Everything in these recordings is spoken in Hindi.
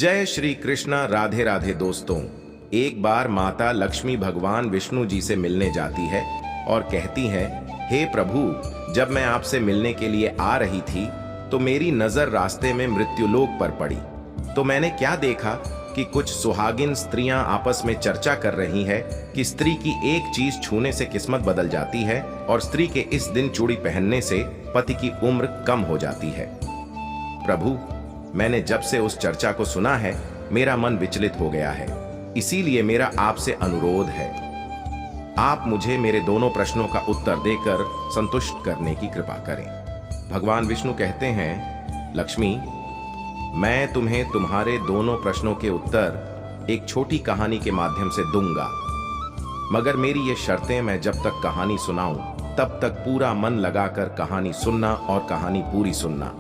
जय श्री कृष्णा। राधे राधे दोस्तों। एक बार माता लक्ष्मी भगवान विष्णु जी से मिलने जाती है और कहती है, हे प्रभु, जब मैं आपसे मिलने के लिए आ रही थी तो मेरी नजर रास्ते में मृत्युलोक पर पड़ी। तो मैंने क्या देखा कि कुछ सुहागिन स्त्रियां आपस में चर्चा कर रही है कि स्त्री की एक चीज छूने से किस्मत बदल जाती है और स्त्री के इस दिन चूड़ी पहनने से पति की उम्र कम हो जाती है। प्रभु, मैंने जब से उस चर्चा को सुना है मेरा मन विचलित हो गया है, इसीलिए मेरा आपसे अनुरोध है, आप मुझे मेरे दोनों प्रश्नों का उत्तर देकर संतुष्ट करने की कृपा करें। भगवान विष्णु कहते हैं, लक्ष्मी, मैं तुम्हें तुम्हारे दोनों प्रश्नों के उत्तर एक छोटी कहानी के माध्यम से दूंगा, मगर मेरी ये शर्तें मैं जब तक कहानी सुनाऊं तब तक पूरा मन लगाकर कहानी सुनना और कहानी पूरी सुनना,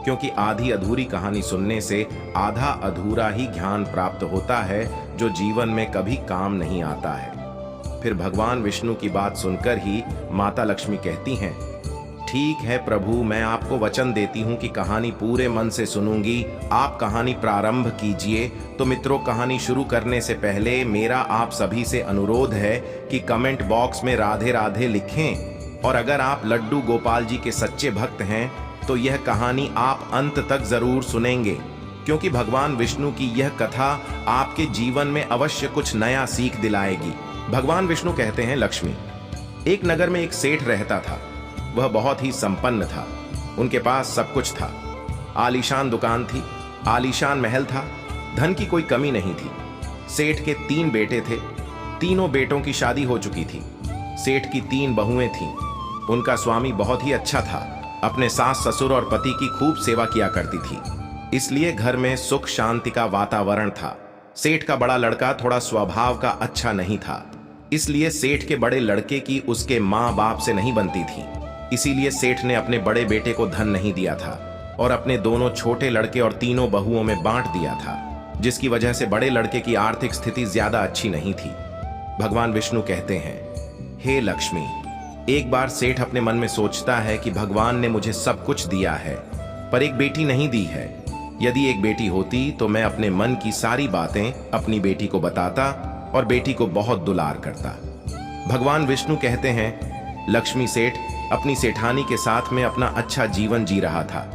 क्योंकि आधी अधूरी कहानी सुनने से आधा अधूरा ही ज्ञान प्राप्त होता है जो जीवन में कभी काम नहीं आता है। फिर भगवान विष्णु की बात सुनकर ही माता लक्ष्मी कहती हैं, ठीक है प्रभु, मैं आपको वचन देती हूं कि कहानी पूरे मन से सुनूंगी। आप कहानी प्रारंभ कीजिए। तो मित्रों, कहानी शुरू करने से पहले मेरा आप सभी से अनुरोध है कि कमेंट बॉक्स में राधे राधे लिखें, और अगर आप लड्डू गोपाल जी के सच्चे भक्त हैं तो यह कहानी आप अंत तक जरूर सुनेंगे, क्योंकि भगवान विष्णु की यह कथा आपके जीवन में अवश्य कुछ नया सीख दिलाएगी। भगवान विष्णु कहते हैं, लक्ष्मी, एक नगर में एक सेठ रहता था। वह बहुत ही संपन्न था, उनके पास सब कुछ था। आलीशान दुकान थी, आलीशान महल था, धन की कोई कमी नहीं थी। सेठ के 3 बेटे थे, तीनों बेटों की शादी हो चुकी थी। सेठ की 3 बहुएं थीं। उनका स्वामी बहुत ही अच्छा था, अपने सास ससुर और पति की खूब सेवा किया करती थी, इसलिए घर में सुख शांति का वातावरण था। सेठ का बड़ा लड़का थोड़ा स्वभाव का अच्छा नहीं था, इसलिए सेठ के बड़े लड़के की उसके माँ बाप से नहीं बनती थी। इसीलिए सेठ ने अपने बड़े बेटे को धन नहीं दिया था और अपने दोनों छोटे लड़के और तीनों बहुओं में बांट दिया था, जिसकी वजह से बड़े लड़के की आर्थिक स्थिति ज्यादा अच्छी नहीं थी। भगवान विष्णु कहते हैं, हे लक्ष्मी, एक बार सेठ अपने मन में सोचता है कि भगवान ने मुझे सब कुछ दिया है पर एक बेटी नहीं दी है। यदि एक बेटी होती तो मैं अपने मन की सारी बातें अपनी बेटी को बताता और बेटी को बहुत दुलार करता। भगवान विष्णु कहते हैं, लक्ष्मी, सेठ अपनी सेठानी के साथ में अपना अच्छा जीवन जी रहा था,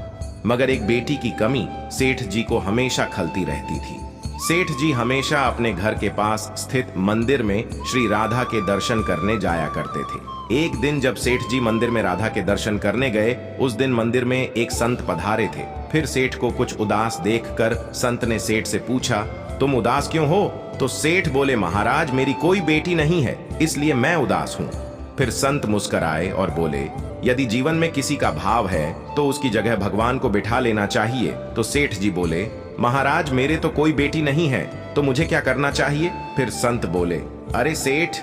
मगर एक बेटी की कमी सेठ जी को हमेशा खलती रहती थी। सेठ जी हमेशा अपने घर के पास स्थित मंदिर में श्री राधा के दर्शन करने जाया करते थे। एक दिन जब सेठ जी मंदिर में राधा के दर्शन करने गए, उस दिन मंदिर में एक संत पधारे थे। फिर सेठ को कुछ उदास देखकर संत ने सेठ से पूछा, तुम उदास क्यों हो? तो सेठ बोले, महाराज, मेरी कोई बेटी नहीं है, इसलिए मैं उदास हूँ। फिर संत मुस्कुराए और बोले, यदि जीवन में किसी का भाव है तो उसकी जगह भगवान को बिठा लेना चाहिए। तो सेठ जी बोले, महाराज, मेरे तो कोई बेटी नहीं है, तो मुझे क्या करना चाहिए? फिर संत बोले, अरे सेठ,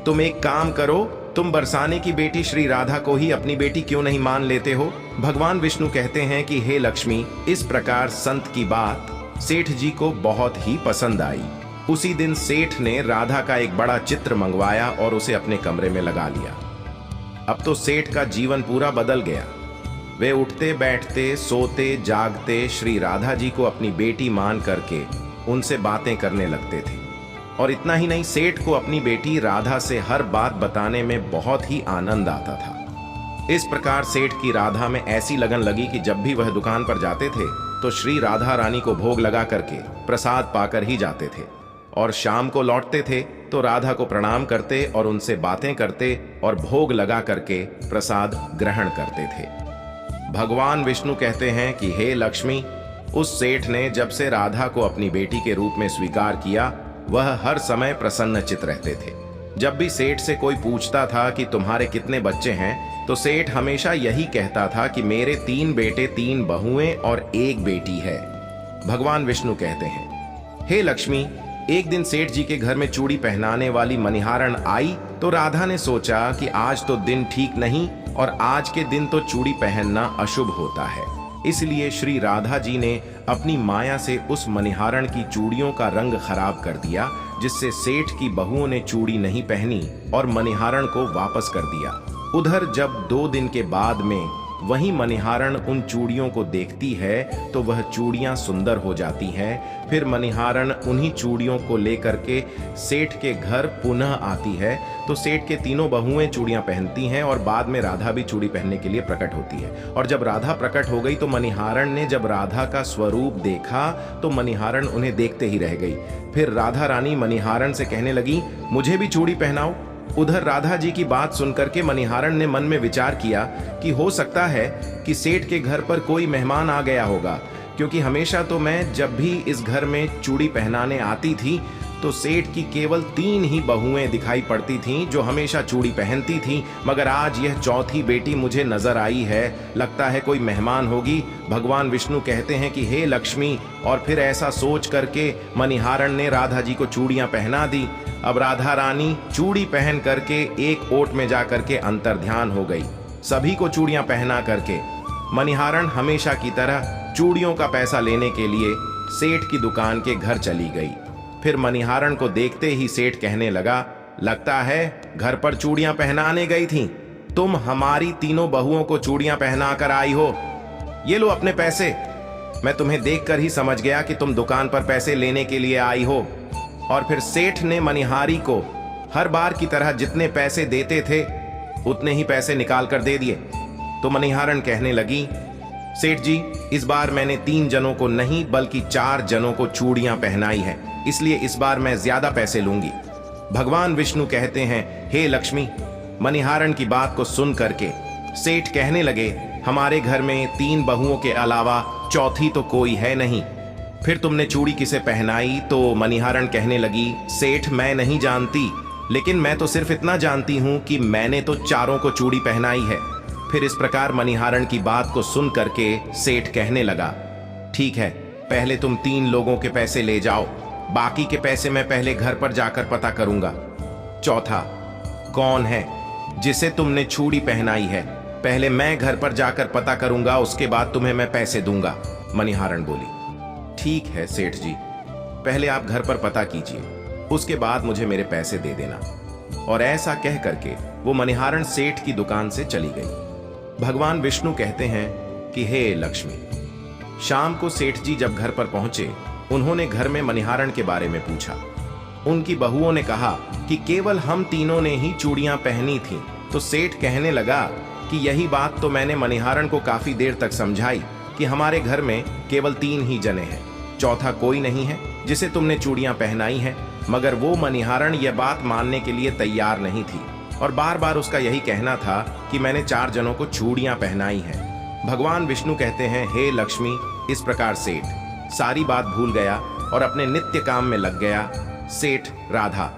तुम एक काम करो, तुम बरसाने की बेटी श्री राधा को ही अपनी बेटी क्यों नहीं मान लेते हो? भगवान विष्णु कहते हैं कि हे लक्ष्मी, इस प्रकार संत की बात सेठ जी को बहुत ही पसंद आई। उसी दिन सेठ ने राधा का एक बड़ा चित्र मंगवाया और उसे अपने कमरे में लगा लिया। अब तो सेठ का जीवन पूरा बदल गया। वे उठते बैठते, सोते जागते श्री राधा जी को अपनी बेटी मान करके उनसे बातें करने लगते थे। और इतना ही नहीं, सेठ को अपनी बेटी राधा से हर बात बताने में बहुत ही आनंद आता था। इस प्रकार सेठ की राधा में ऐसी लगन लगी कि जब भी वह दुकान पर जाते थे तो श्री राधा रानी को भोग लगा करके प्रसाद पाकर ही जाते थे, और शाम को लौटते थे तो राधा को प्रणाम करते और उनसे बातें करते और भोग लगा करके प्रसाद ग्रहण करते थे। भगवान विष्णु कहते हैं कि हे लक्ष्मी, उस सेठ ने जब से राधा को अपनी बेटी के रूप में स्वीकार किया, वह हर समय प्रसन्नचित्त रहते थे। जब भी सेठ से कोई पूछता था कि तुम्हारे कितने बच्चे हैं, तो सेठ हमेशा यही कहता था कि मेरे 3 बेटे, 3 बहुएं और 1 बेटी है। भगवान विष्णु कहते हैं, हे लक्ष्मी, एक दिन सेठ जी के घर में चूड़ी पहनाने वाली मनिहारन आई तो राधा ने सोचा कि आज तो दिन ठीक नहीं और आज के दिन तो चूड़ी पहनना अशुभ होता है। इसलिए श्री राधा जी ने अपनी माया से उस मनिहारन की चूड़ियों का रंग खराब कर दिया, जिससे सेठ की बहुओं ने चूड़ी नहीं पहनी और मनिहारन को वापस कर दिया। उधर जब 2 दिन के बाद में वहीं मणिहारण उन चूड़ियों को देखती है तो वह चूड़ियां सुंदर हो जाती हैं। फिर मणिहारण उन्हीं चूड़ियों को लेकर के सेठ के घर पुनः आती है तो सेठ के तीनों बहुएं चूड़ियां पहनती हैं और बाद में राधा भी चूड़ी पहनने के लिए प्रकट होती है। और जब राधा प्रकट हो गई तो मणिहारण ने जब राधा का स्वरूप देखा तो मणिहारण उन्हें देखते ही रह गई। फिर राधा रानी मणिहारण से कहने लगी, मुझे भी चूड़ी पहनाओ। उधर राधा जी की बात सुनकर के मणिहारण ने मन में विचार किया कि हो सकता है कि सेठ के घर पर कोई मेहमान आ गया होगा, क्योंकि हमेशा तो मैं जब भी इस घर में चूड़ी पहनाने आती थी तो सेठ की केवल 3 ही बहुएं दिखाई पड़ती थीं जो हमेशा चूड़ी पहनती थीं, मगर आज यह चौथी बेटी मुझे नजर आई है। लगता है कोई मेहमान होगी। भगवान विष्णु कहते हैं कि हे लक्ष्मी। और फिर ऐसा सोच करके मणिहारण ने राधा जी को चूड़ियां पहना दी। अब राधा रानी चूड़ी पहन करके एक ओट में जाकर के अंतर्ध्यान हो गई। सभी को चूड़ियां पहना करके मणिहारण हमेशा की तरह चूड़ियों का पैसा लेने के लिए सेठ की दुकान के घर चली गई। फिर मणिहारण को देखते ही सेठ कहने लगा, लगता है घर पर चूड़ियां पहनाने गई थी। तुम हमारी तीनों बहुओं को चूड़ियां पहना कर आई हो। ये लो अपने पैसे। मैं तुम्हें देखकर ही समझ गया कि तुम दुकान पर पैसे लेने के लिए आई हो। और फिर सेठ ने मणिहारी को हर बार की तरह जितने पैसे देते थे उतने ही पैसे निकाल कर दे दिए। तो मणिहारण कहने लगी, सेठ जी, इस बार मैंने 3 जनों को नहीं बल्कि 4 जनों को चूड़ियां पहनाई है, इसलिए इस बार मैं ज्यादा पैसे लूंगी। भगवान विष्णु कहते हैं, हे लक्ष्मी। मणिहारण की बात को सुन करके सेठ कहने लगे, हमारे घर में 3 बहुओं के अलावा चौथी तो कोई है नहीं। फिर तुमने चूड़ी किसे पहनाई? तो मणिहारण कहने लगी, सेठ मैं नहीं जानती, लेकिन मैं तो सिर्फ इतना जानती हूं कि मैंने तो 4 को चूड़ी पहनाई है। फिर इस प्रकार मणिहारण की बात को सुन करके सेठ कहने लगा, ठीक है, पहले तुम 3 लोगों के पैसे ले जाओ, बाकी के पैसे मैं पहले घर पर जाकर पता करूंगा। चौथा कौन है जिसे तुमने चूड़ी पहनाई है? पहले मैं घर पर जाकर पता करूंगा, उसके बाद तुम्हें मैं पैसे दूंगा। मणिहारण बोली, ठीक है सेठ जी, पहले आप घर पर पता कीजिए, उसके बाद मुझे मेरे पैसे दे देना। और ऐसा कह करके वो मणिहारण सेठ की दुकान से चली गई। भगवान विष्णु कहते हैं कि हे लक्ष्मी। शाम को सेठ जी जब घर पर पहुंचे, उन्होंने घर में मणिहारण के बारे में पूछा। उनकी बहुओं ने कहा कि केवल हम तीनों ने ही चूड़ियां पहनी थीं। तो सेठ कहने लगा कि यही बात तो मैंने मणिहारण को काफी देर तक समझाई कि हमारे घर में केवल 3 ही जने हैं, चौथा कोई नहीं है जिसे तुमने चूड़ियां पहनाई हैं। मगर वो मणिहारण यह बात मानने के लिए तैयार नहीं थी और बार बार उसका यही कहना था कि मैंने 4 जनों को चूड़ियां पहनाई हैं। भगवान विष्णु कहते हैं, हे लक्ष्मी। इस प्रकार सेठ सारी बात भूल गया और अपने नित्य काम में लग गया। सेठ राधा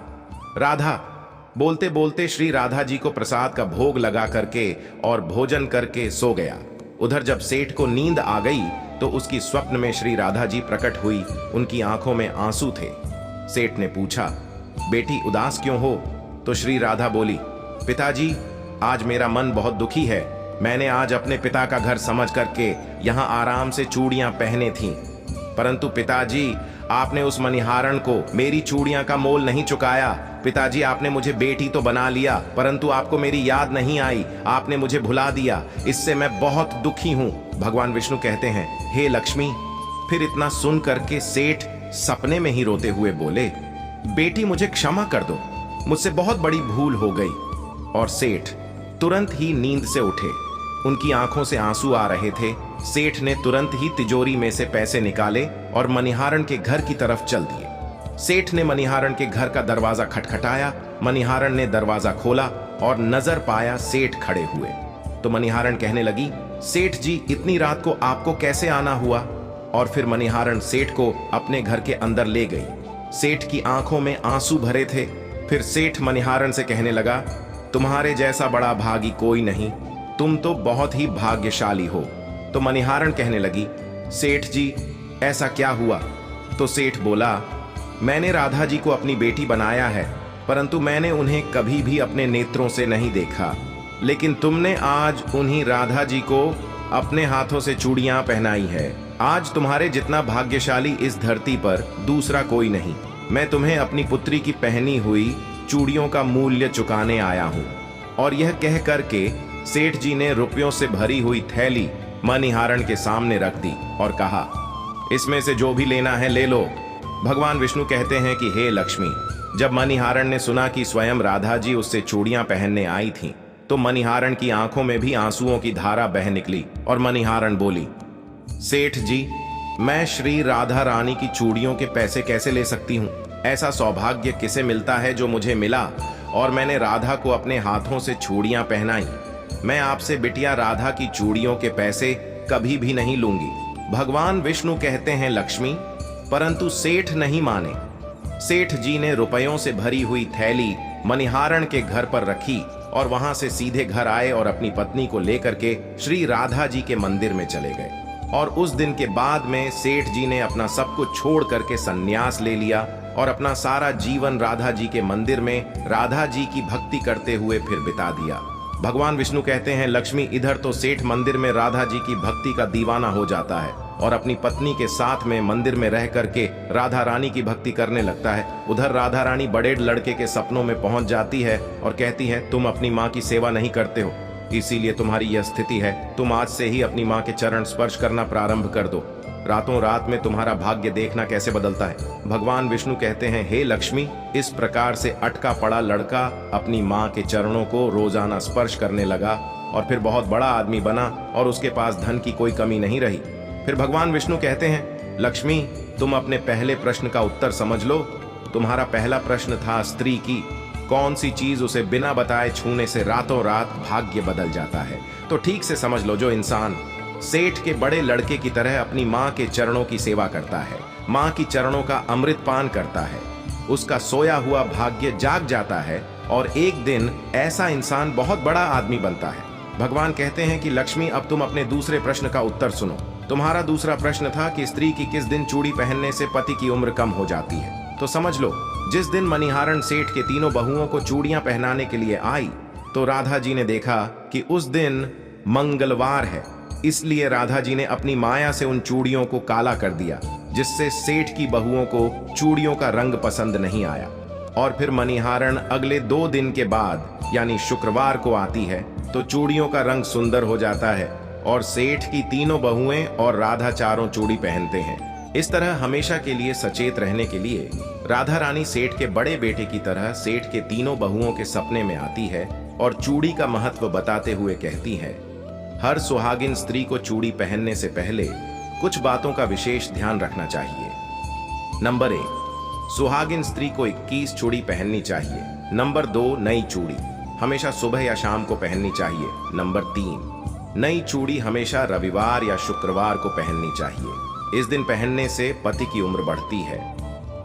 राधा बोलते बोलते श्री राधा जी को प्रसाद का भोग लगा करके और भोजन करके सो गया। उधर जब सेठ को नींद आ गई तो उसकी स्वप्न में श्री राधा जी प्रकट हुई। उनकी आंखों में आंसू थे। सेठ ने पूछा, बेटी उदास क्यों हो? तो श्री राधा बोली, पिताजी, आज मेरा मन बहुत दुखी है। मैंने आज अपने पिता का घर समझ करके यहाँ आराम से चूड़ियां पहने थीं, परंतु पिताजी, आपने उस मणिहारण को मेरी चूड़ियां का मोल नहीं चुकाया। पिताजी, आपने मुझे बेटी तो बना लिया, परंतु आपको मेरी याद नहीं आई, आपने मुझे भुला दिया। इससे मैं बहुत दुखी हूं। भगवान विष्णु कहते हैं, हे लक्ष्मी। फिर इतना सुन करके सेठ सपने में ही रोते हुए बोले, बेटी मुझे क्षमा कर दो, मुझसे बहुत बड़ी भूल हो गई। और सेठ तुरंत ही नींद से उठे। उनकी आंखों से आंसू आ रहे थे। सेठ ने तुरंत ही तिजोरी में से पैसे निकाले और मणिहारण के घर की तरफ चल दिए। सेठ ने मणिहारण के घर का दरवाजा खटखटाया। मणिहारण ने दरवाजा खोला और नजर पाया सेठ खड़े हुए। तो मणिहारण कहने लगी, सेठ जी, इतनी रात को आपको कैसे आना हुआ? और फिर मणिहारण सेठ को अपने घर के अंदर ले गई। सेठ की आंखों में आंसू भरे थे। फिर सेठ मणिहारण से कहने लगा, तुम्हारे जैसा बड़ा भागी कोई नहीं, तुम तो बहुत ही भाग्यशाली हो। तो मणिहारण कहने लगी, सेठ जी, ऐसा क्या हुआ? तो सेठ बोला, मैंने राधा जी को अपनी बेटी बनाया है, परंतु मैंने उन्हें कभी भी अपने नेत्रों से नहीं देखा, लेकिन तुमने आज उन्हीं राधा जी को अपने हाथों से चूड़ियां पहनाई है। आज तुम्हारे जितना भाग्यशाली इस धरती पर दूसरा कोई नहीं। मैं तुम्हें अपनी पुत्री की पहनी हुई चूड़ियों का मूल्य चुकाने आया हूं। और यह कह करके सेठ जी ने रुपयों से भरी हुई थैली मणिहारण के सामने रख दी और कहा, इसमें से जो भी लेना है ले लो। भगवान विष्णु कहते हैं कि हे लक्ष्मी, जब मणिहारण ने सुना कि स्वयं राधा जी उससे चूड़ियां पहनने आई थीं, तो मणिहारण की आंखों में भी आंसुओं की धारा बह निकली और मणिहारण बोली, सेठ जी, मैं श्री राधा रानी की चूड़ियों के पैसे कैसे ले सकती हूँ? ऐसा सौभाग्य किसे मिलता है जो मुझे मिला, और मैंने राधा को अपने हाथों से चूड़ियां पहनाई। मैं आपसे बिटिया राधा की चूड़ियों के पैसे कभी भी नहीं लूंगी। भगवान विष्णु कहते हैं, लक्ष्मी, परंतु सेठ नहीं माने। सेठ जी ने रुपयों से भरी हुई थैली मणिहारण के घर पर रखी और वहां से सीधे घर आए और अपनी पत्नी को लेकर के श्री राधा जी के मंदिर में चले गए। और उस दिन के बाद में सेठ जी ने अपना सब कुछ छोड़ करके संन्यास ले लिया और अपना सारा जीवन राधा जी के मंदिर में राधा जी की भक्ति करते हुए फिर बिता दिया। भगवान विष्णु कहते हैं, लक्ष्मी, इधर तो सेठ मंदिर में राधा जी की भक्ति का दीवाना हो जाता है और अपनी पत्नी के साथ में मंदिर में रह करके राधा रानी की भक्ति करने लगता है। उधर राधा रानी बड़े लड़के के सपनों में पहुंच जाती है और कहती है, तुम अपनी माँ की सेवा नहीं करते हो, इसीलिए तुम्हारी यह स्थिति है। तुम आज से ही अपनी माँ के चरण स्पर्श करना प्रारंभ कर दो। रातों रात में तुम्हारा भाग्य देखना कैसे बदलता है। भगवान विष्णु कहते हैं, हे लक्ष्मी, इस प्रकार से अटका पड़ा लड़का अपनी माँ के चरणों को रोजाना स्पर्श करने लगा और फिर बहुत बड़ा आदमी बना और उसके पास धन की कोई कमी नहीं रही। फिर भगवान विष्णु कहते हैं, लक्ष्मी, तुम अपने पहले प्रश्न का उत्तर समझ लो। तुम्हारा पहला प्रश्न था स्त्री की कौन सी चीज उसे बिना बताए छूने से रातों रात भाग्य बदल जाता है। तो ठीक से समझ लो, जो इंसान सेठ के बड़े लड़के की तरह अपनी माँ के चरणों की सेवा करता है, माँ की चरणों का अमृत पान करता है, उसका सोया हुआ भाग्य जाग जाता है और एक दिन ऐसा इंसान बहुत बड़ा आदमी बनता है। भगवान कहते हैं कि लक्ष्मी, अब तुम अपने दूसरे प्रश्न का उत्तर सुनो। तुम्हारा दूसरा प्रश्न था कि स्त्री की किस दिन चूड़ी पहनने से पति की उम्र कम हो जाती है। तो समझ लो, जिस दिन मणिहारण सेठ के तीनों बहुओं को चूड़ियां पहनाने के लिए आई, तो राधा जी ने देखा कि उस दिन मंगलवार है, इसलिए राधा जी ने अपनी माया से उन चूड़ियों को काला कर दिया, जिससे सेठ की बहुओं को चूड़ियों का रंग पसंद नहीं आया। और फिर मणिहारण अगले 2 दिन के बाद यानी शुक्रवार को आती है, तो चूड़ियों का रंग सुंदर हो जाता है और सेठ की तीनों बहुएं और राधा चारों चूड़ी पहनते हैं। इस तरह हमेशा के लिए सचेत रहने के लिए राधा रानी सेठ के बड़े बेटे की तरह सेठ के तीनों बहुओं के सपने में आती है और चूड़ी का महत्व बताते हुए कहती है, हर सुहागिन स्त्री को चूड़ी पहनने से पहले कुछ बातों का विशेष ध्यान रखना चाहिए। नंबर 1, सुहागिन स्त्री को 21 चूड़ी पहननी चाहिए। नंबर 2, नई चूड़ी हमेशा सुबह या शाम को पहननी चाहिए। नंबर 3, नई चूड़ी हमेशा रविवार या शुक्रवार को पहननी चाहिए। इस दिन पहनने से पति की उम्र बढ़ती है।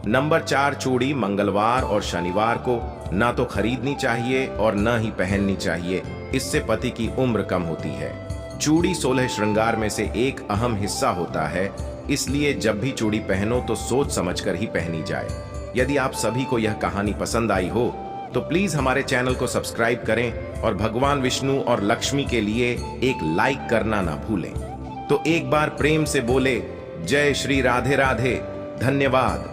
नंबर 4, चूड़ी मंगलवार और शनिवार को ना तो खरीदनी चाहिए और न ही पहननी चाहिए, इससे पति की उम्र कम होती है। चूड़ी 16 श्रृंगार में से एक अहम हिस्सा होता है, इसलिए जब भी चूड़ी पहनो तो सोच समझकर ही पहनी जाए। यदि आप सभी को यह कहानी पसंद आई हो तो प्लीज हमारे चैनल को सब्सक्राइब करें और भगवान विष्णु और लक्ष्मी के लिए एक लाइक करना ना भूलें। तो एक बार प्रेम से बोले, जय श्री राधे राधे। धन्यवाद।